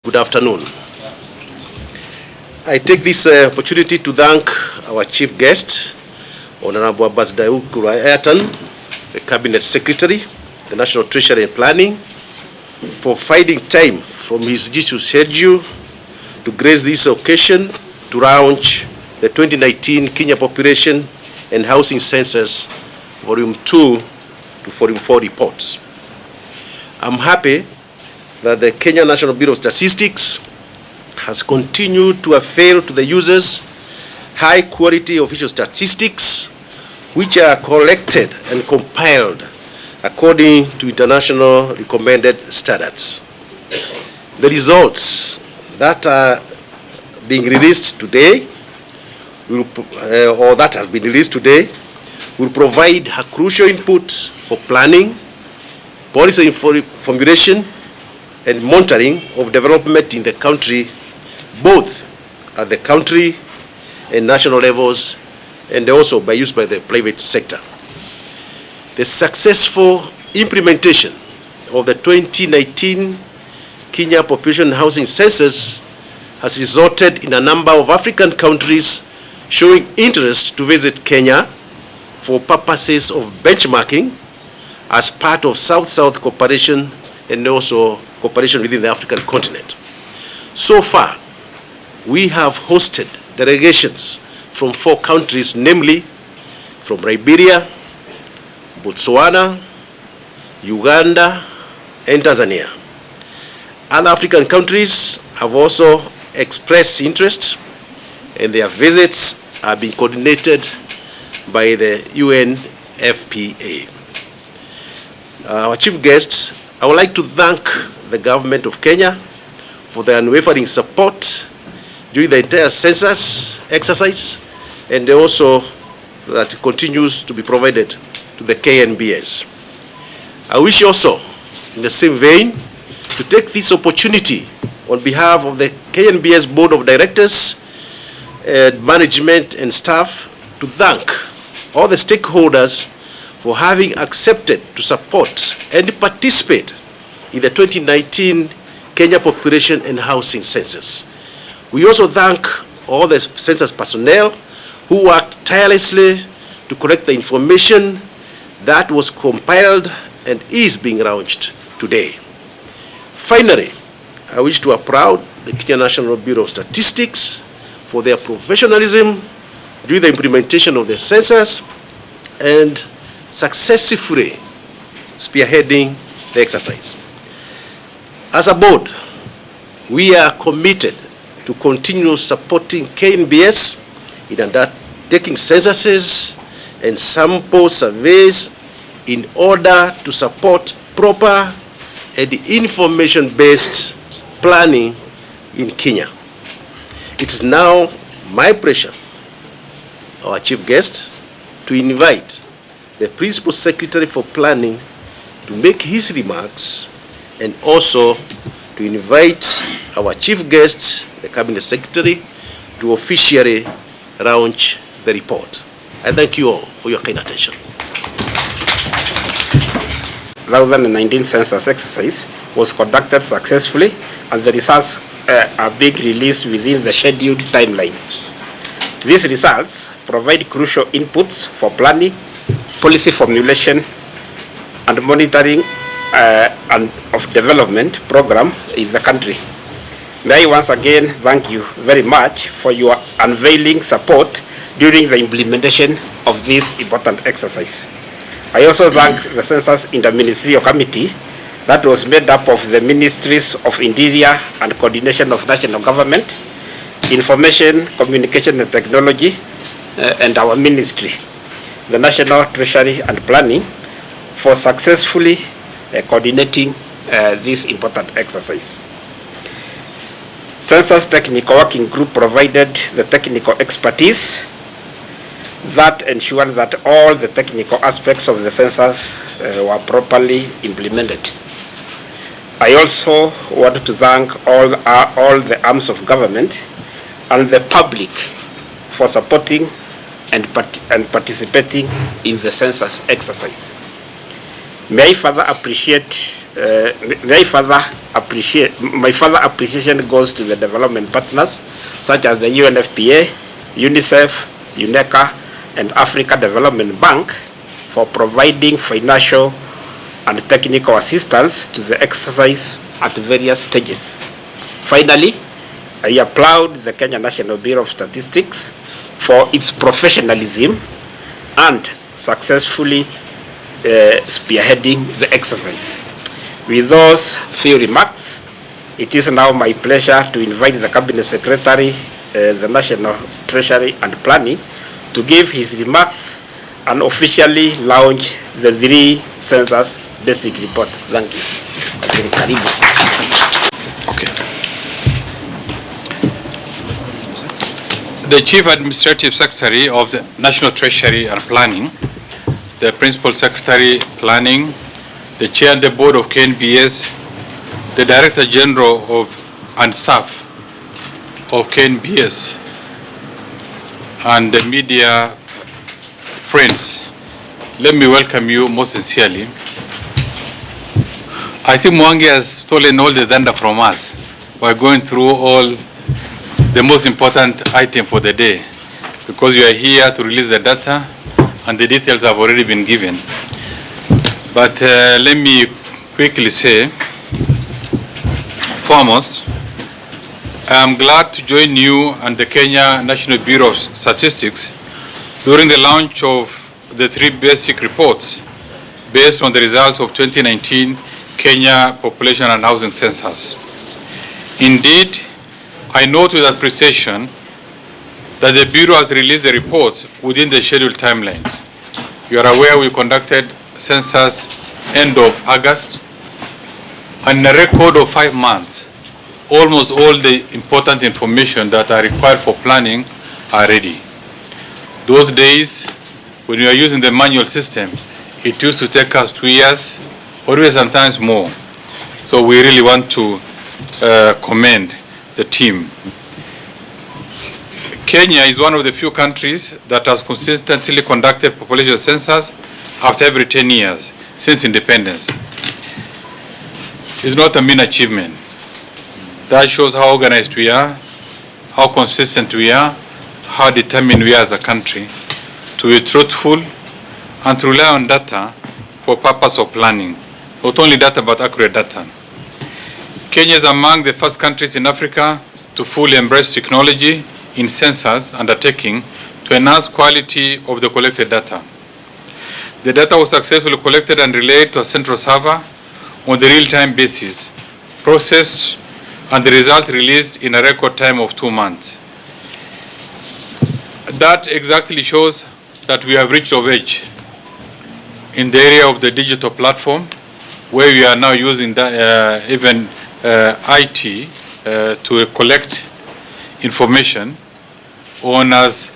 Good afternoon. I take this opportunity to thank our chief guest, Honorable Ambassador Ayatan, the Cabinet Secretary, the National Treasury and Planning, for finding time from his schedule to grace this occasion to launch the 2019 Kenya Population and Housing Census Volume 2 to Volume 4 reports. I'm happy that the Kenya National Bureau of Statistics has continued to avail to the users high quality official statistics which are collected and compiled according to international recommended standards. The results that are being released today will provide a crucial input for planning, policy formulation, and monitoring of development in the country, both at the country and national levels, and also by use by the private sector. The successful implementation of the 2019 Kenya Population Housing Census has resulted in a number of African countries showing interest to visit Kenya for purposes of benchmarking as part of South-South cooperation and also cooperation within the African continent. So far, we have hosted delegations from 4 countries, namely from Liberia, Botswana, Uganda, and Tanzania. Other African countries have also expressed interest, and their visits are being coordinated by the UNFPA. Our chief guest, I would like to thank the government of Kenya for their unwavering support during the entire census exercise, and also that continues to be provided to the KNBS. I wish also, in the same vein, to take this opportunity on behalf of the KNBS Board of Directors, management and staff, to thank all the stakeholders for having accepted to support and participate in the 2019 Kenya Population and Housing Census. We also thank all the census personnel who worked tirelessly to collect the information that was compiled and is being launched today. Finally, I wish to applaud the Kenya National Bureau of Statistics for their professionalism during the implementation of the census and successfully spearheading the exercise. As a board, we are committed to continue supporting KNBS in undertaking censuses and sample surveys in order to support proper and information-based planning in Kenya. It is now my pleasure, our chief guest, to invite the Principal Secretary for Planning to make his remarks, and also to invite our chief guest, the Cabinet Secretary, to officially launch the report. I thank you all for your kind attention. 2019 census exercise was conducted successfully, and the results are being released within the scheduled timelines. These results provide crucial inputs for planning, policy formulation, and monitoring of development program in the country. May I once again thank you very much for your unveiling support during the implementation of this important exercise. I also thank the Census Interministerial Committee that was made up of the Ministries of Interior and Coordination of National Government, Information, Communication and Technology, and our ministry, the National Treasury and Planning, for successfully coordinating this important exercise. Census Technical Working Group provided the technical expertise that ensured that all the technical aspects of the census were properly implemented. I also want to thank all the arms of government and the public for supporting and participating in the census exercise. May I further appreciate My further appreciation goes to the development partners such as the UNFPA, UNICEF, UNECA, and Africa Development Bank for providing financial and technical assistance to the exercise at various stages. Finally, I applaud the Kenya National Bureau of Statistics for its professionalism and successfully spearheading the exercise. With those few remarks, it is now my pleasure to invite the Cabinet Secretary, the National Treasury and Planning, to give his remarks and officially launch the 3 census basic report. Thank you. Okay. The Chief Administrative Secretary of the National Treasury and Planning, the Principal Secretary Planning, the Chair and the Board of KNBS, the Director General of and staff of KNBS, and the media friends, let me welcome you most sincerely. I think Mwangi has stolen all the thunder from us. We're going through all the most important item for the day because you are here to release the data and the details have already been given. But let me quickly say, foremost, I am glad to join you and the Kenya National Bureau of Statistics during the launch of the 3 basic reports based on the results of 2019 Kenya Population and Housing Census. Indeed, I note with appreciation that the Bureau has released the reports within the scheduled timelines. You are aware we conducted census end of August, and in a record of 5 months, almost all the important information that are required for planning are ready. Those days, when we are using the manual system, it used to take us 2 years, or even sometimes more. So we really want to commend the team. Kenya is one of the few countries that has consistently conducted population census after every 10 years since independence. It's not a mean achievement. That shows how organized we are, how consistent we are, how determined we are as a country to be truthful and to rely on data for purpose of planning. Not only data, but accurate data. Kenya is among the first countries in Africa to fully embrace technology in census undertaking to enhance quality of the collected data. The data was successfully collected and relayed to a central server on the real-time basis, processed, and the result released in a record time of 2 months. That exactly shows that we have reached of age in the area of the digital platform, where we are now using even IT to collect information on as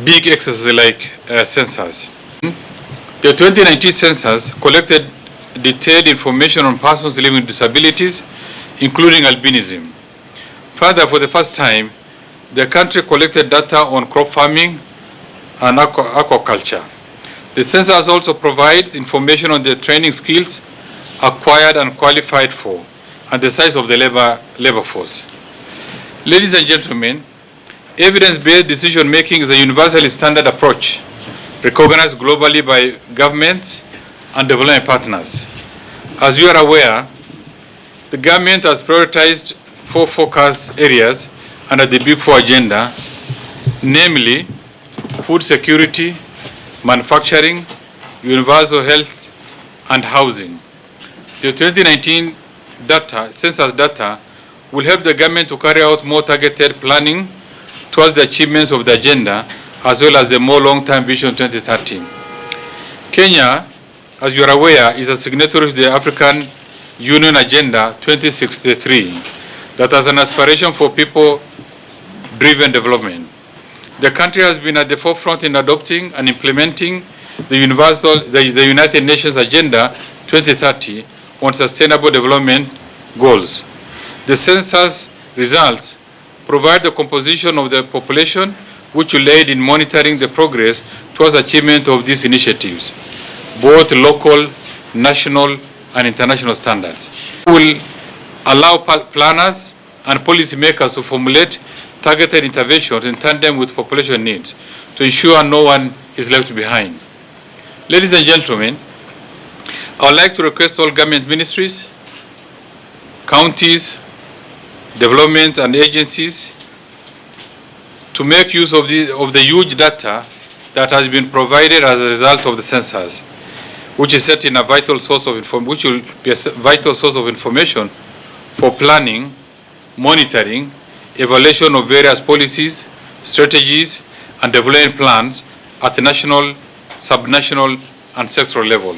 big exercises like census. The 2019 census collected detailed information on persons living with disabilities, including albinism. Further, for the first time, the country collected data on crop farming and aquaculture. The census also provides information on the training skills acquired and qualified for, and the size of the labor force. Ladies and gentlemen, evidence-based decision-making is a universally standard approach recognized globally by governments and development partners. As you are aware, the government has prioritized 4 focus areas under the Big 4 agenda, namely food security, manufacturing, universal health, and housing. The 2019 census data will help the government to carry out more targeted planning towards the achievements of the agenda, as well as the more long-term vision 2030. Kenya, as you are aware, is a signatory to the African Union Agenda 2063 that has an aspiration for people-driven development. The country has been at the forefront in adopting and implementing the United Nations Agenda 2030 on Sustainable Development Goals. The census results provide the composition of the population, which will aid in monitoring the progress towards achievement of these initiatives, both local, national, and international standards. We will allow planners and policymakers to formulate targeted interventions in tandem with population needs to ensure no one is left behind. Ladies and gentlemen, I would like to request all government ministries, counties, development and agencies to make use of the huge data that has been provided as a result of the census, which is set in a vital source of which will be a vital source of information for planning, monitoring, evaluation of various policies, strategies, and development plans at the national, subnational, and sectoral level.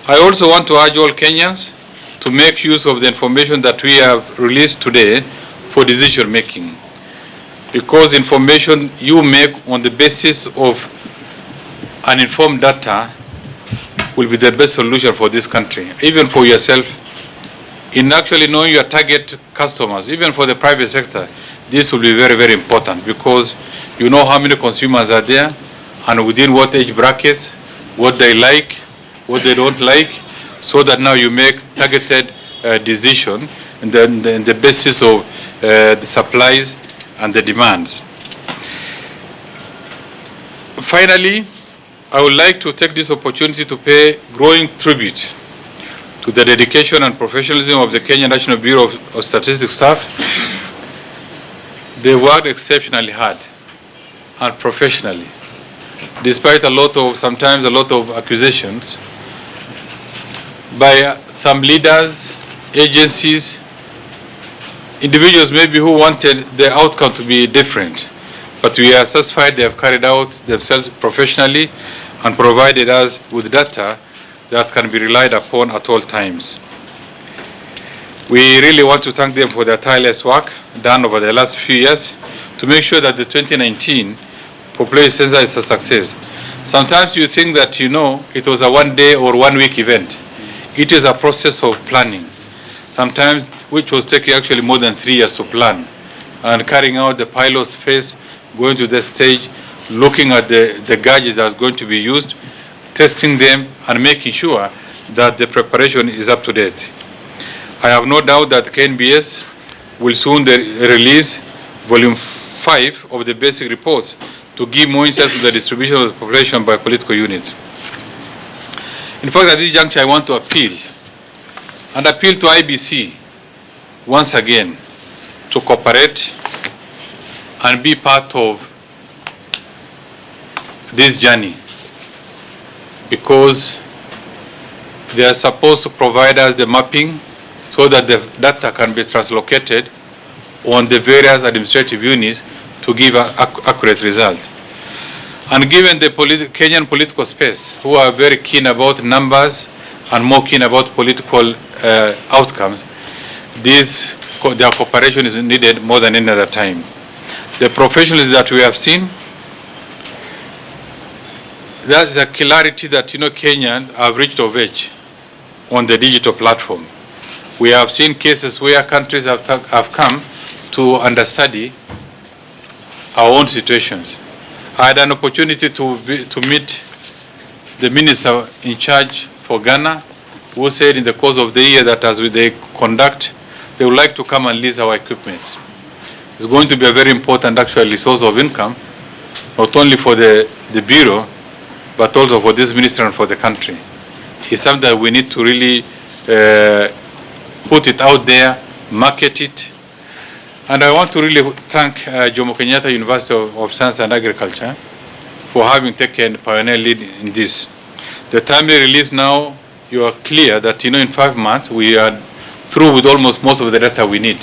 I also want to urge all Kenyans to make use of the information that we have released today for decision making, because information you make on the basis of uninformed data will be the best solution for this country, even for yourself. In actually knowing your target customers, even for the private sector, this will be very, very important, because you know how many consumers are there and within what age brackets, what they like, what they don't like, so that now you make targeted decision and then the basis of the supplies and the demands. Finally, I would like to take this opportunity to pay growing tribute to the dedication and professionalism of the Kenya National Bureau of Statistics staff. They worked exceptionally hard and professionally, despite sometimes a lot of accusations by some leaders, agencies, individuals maybe who wanted the outcome to be different. But we are satisfied they have carried out themselves professionally and provided us with data that can be relied upon at all times. We really want to thank them for their tireless work done over the last few years to make sure that the 2019 population census is a success. Sometimes you think that, it was a 1 day or 1 week event. It is a process of planning, sometimes which was taking actually more than 3 years to plan, and carrying out the pilot phase, going to the stage, looking at the gadgets that's going to be used, testing them, and making sure that the preparation is up to date. I have no doubt that KNBS will soon release volume 5 of the basic reports to give more insight to the distribution of the population by political units. In fact, at this juncture, I want to appeal to IBC once again to cooperate and be part of this journey, because they are supposed to provide us the mapping so that the data can be translocated on the various administrative units to give an accurate result. And given the Kenyan political space, who are very keen about numbers and more keen about political outcomes, their cooperation is needed more than any other time. The professionals that we have seen, that's a clarity that Kenyans have reached of age on the digital platform. We have seen cases where countries have come to understudy our own situations. I had an opportunity to meet the minister in charge for Ghana, who said in the course of the year that as they conduct, they would like to come and lease our equipment. It's going to be a very important actually source of income, not only for the Bureau, but also for this minister and for the country. It's something that we need to really put it out there, market it. And I want to really thank Jomo Kenyatta University of Science and Agriculture for having taken pioneer lead in this. The timely release now, you are clear that in 5 months we are through with almost most of the data we need.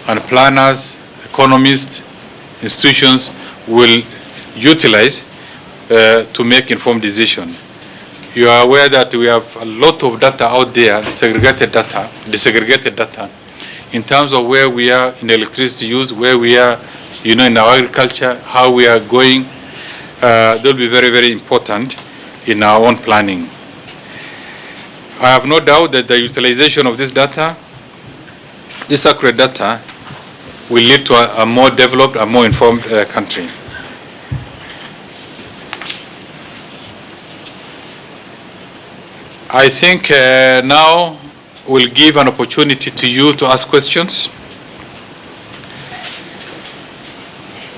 And planners, economists, institutions will utilize to make informed decisions. You are aware that we have a lot of data out there, disaggregated data, in terms of where we are in electricity use, where we are, in our agriculture, how we are going. They'll be very, very important in our own planning. I have no doubt that the utilization of this data, this accurate data, will lead to a more developed, a more informed country. I think now we'll give an opportunity to you to ask questions.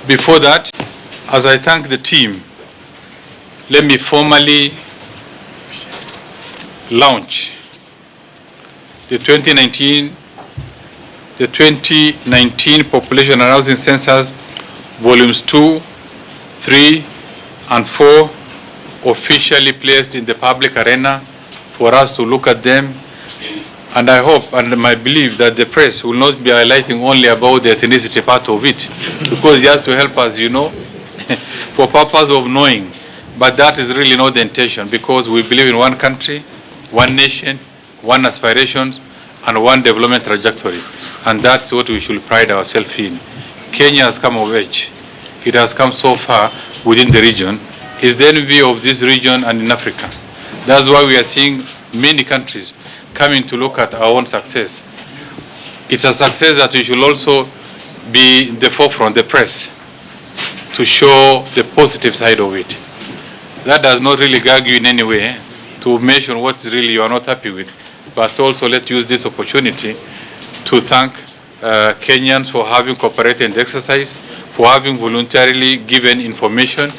Before that, as I thank the team, let me formally launch the 2019 Population and Housing Census Volumes 2, 3, and 4 officially placed in the public arena for us to look at them. And I hope and I believe that the press will not be highlighting only about the ethnicity part of it, because it has to help us, you know, for purpose of knowing. But that is really not the intention, because we believe in one country, one nation, one aspirations, and one development trajectory. And that's what we should pride ourselves in. Kenya has come of age. It has come so far within the region. It's the envy of this region and in Africa. That's why we are seeing many countries coming to look at our own success. It's a success that we should also be in the forefront, the press, to show the positive side of it. That does not really gag you in any way to mention what really you are not happy with, but also let's use this opportunity to thank Kenyans for having cooperated in the exercise, for having voluntarily given information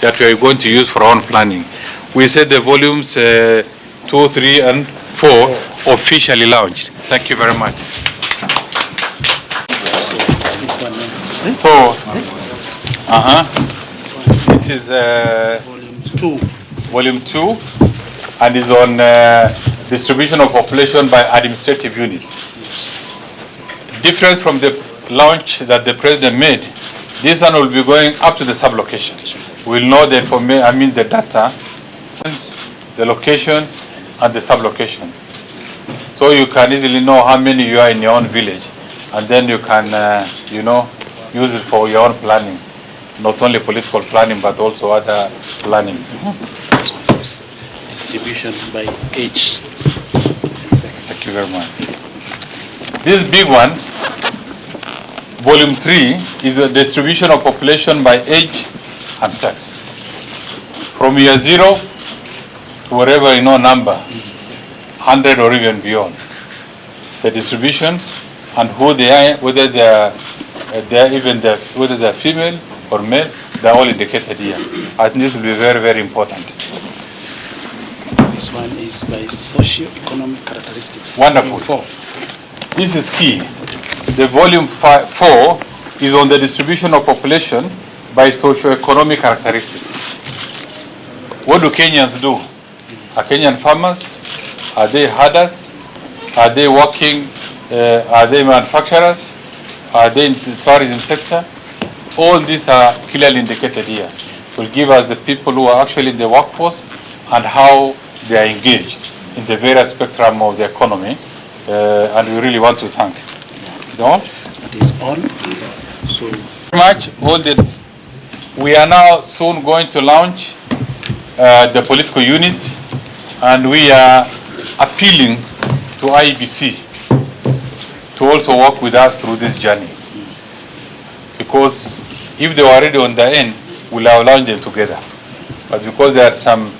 that we are going to use for our own planning. We said the volumes 2, 3, and 4 officially launched. Thank you very much. So, this is volume 2, and is on distribution of population by administrative units. Different from the launch that the president made, this one will be going up to the sub-location. We'll know the information, the data, the locations, and the sub-location. So you can easily know how many you are in your own village, and then you can, use it for your own planning, not only political planning, but also other planning. Distribution by age and sex. Thank you very much. This big one, volume 3, is a distribution of population by age and sex. From year 0 to wherever number, 100 or even beyond. The distributions and who they are, whether they're female or male, they're all indicated here. I think this will be very, very important. This one is by socio-economic characteristics. Wonderful. 4. This is key. The volume 4 is on the distribution of population by socio-economic characteristics. What do Kenyans do? Are Kenyan farmers? Are they herders? Are they working? Are they manufacturers? Are they in the tourism sector? All these are clearly indicated here. It will give us the people who are actually in the workforce and how they are engaged in the various spectrum of the economy, and we really want to thank them all. That is all. So much. We are now soon going to launch the political unit, and we are appealing to IEBC to also work with us through this journey, because if they were already on the end, we'll have launched them together. But because there are some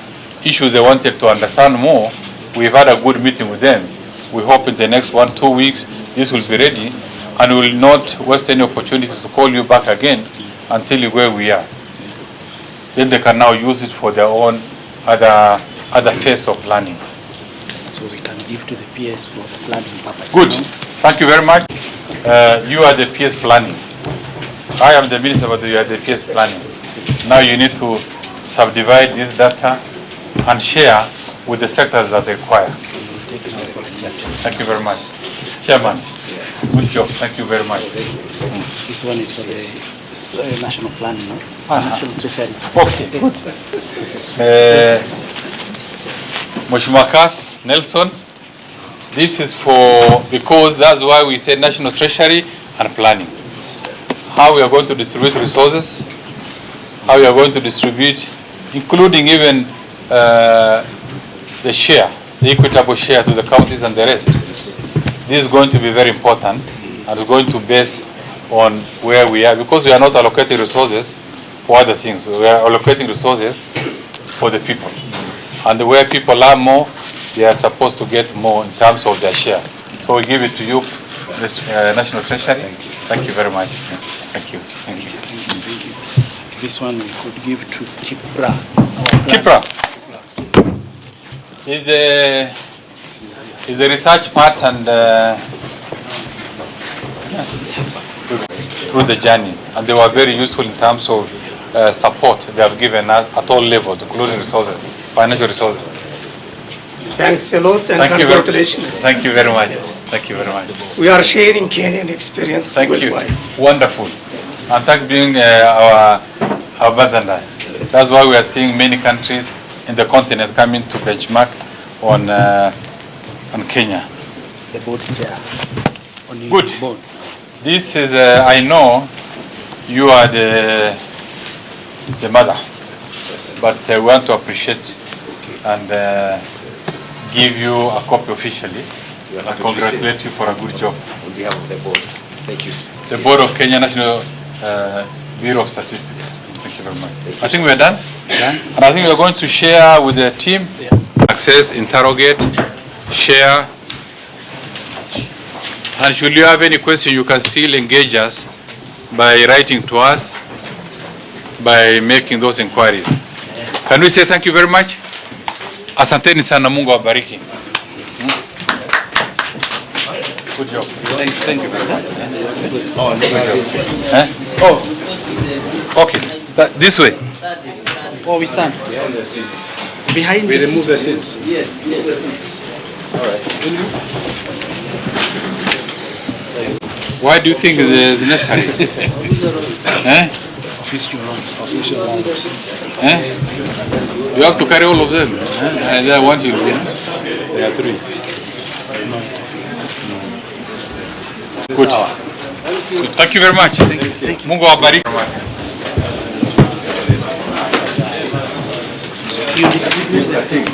issues they wanted to understand more, we've had a good meeting with them. We hope in the next 1-2 weeks this will be ready, and we will not waste any opportunity to call you back again until you where we are. Then they can now use it for their own other phase of planning. So we can give to the PS for the planning purpose. Good. Thank you very much. You are the PS planning. I am the minister, but you are the PS planning. Now you need to subdivide this data and share with the sectors that they require. Thank you very much. Chairman, good job. Thank you very much. This one is for the national planning, no? National treasury. Okay, good. Mheshimiwa Kas Nelson, this is because that's why we say national treasury and planning. How we are going to distribute resources, how we are going to distribute, including even the share, the equitable share to the counties and the rest. This is going to be very important, and it's going to base on where we are, because we are not allocating resources for other things. We are allocating resources for the people. And where people are more, they are supposed to get more in terms of their share. So we give it to you, this National Treasury. Thank you very much. Thank you. Thank you. Thank you. This one we could give to Kipra. Kipra is the research part and through the journey, and they were very useful in terms of support they have given us at all levels, including resources, financial resources. Thanks a lot and congratulations. Thank you very much. Thank you very much. We are sharing Kenyan experience worldwide. Wonderful. And thanks being our ambassador. That's why we are seeing many countries in the continent coming to benchmark on Kenya. The board chair. Good. Board. This is, I know you are the mother, but we want to appreciate and give you a copy officially and congratulate you for a good job. On behalf of the board, thank you. The board of Kenya National Bureau of Statistics. Thank you very much. I think we are done. And I think we are going to share with the team. Access, interrogate, share. And should you have any question, you can still engage us by writing to us, by making those inquiries. Can we say thank you very much? Asanteni sana, Mungu awabariki. Good job. Thank you. Oh, okay. This way. Oh, we stand. Behind We this. remove the seats. Why do you think it is necessary? Official lunch. You have to carry all of them. And I want you to. There are 3. Good. Thank you very much. Mungu awabariki. You distribute the thing.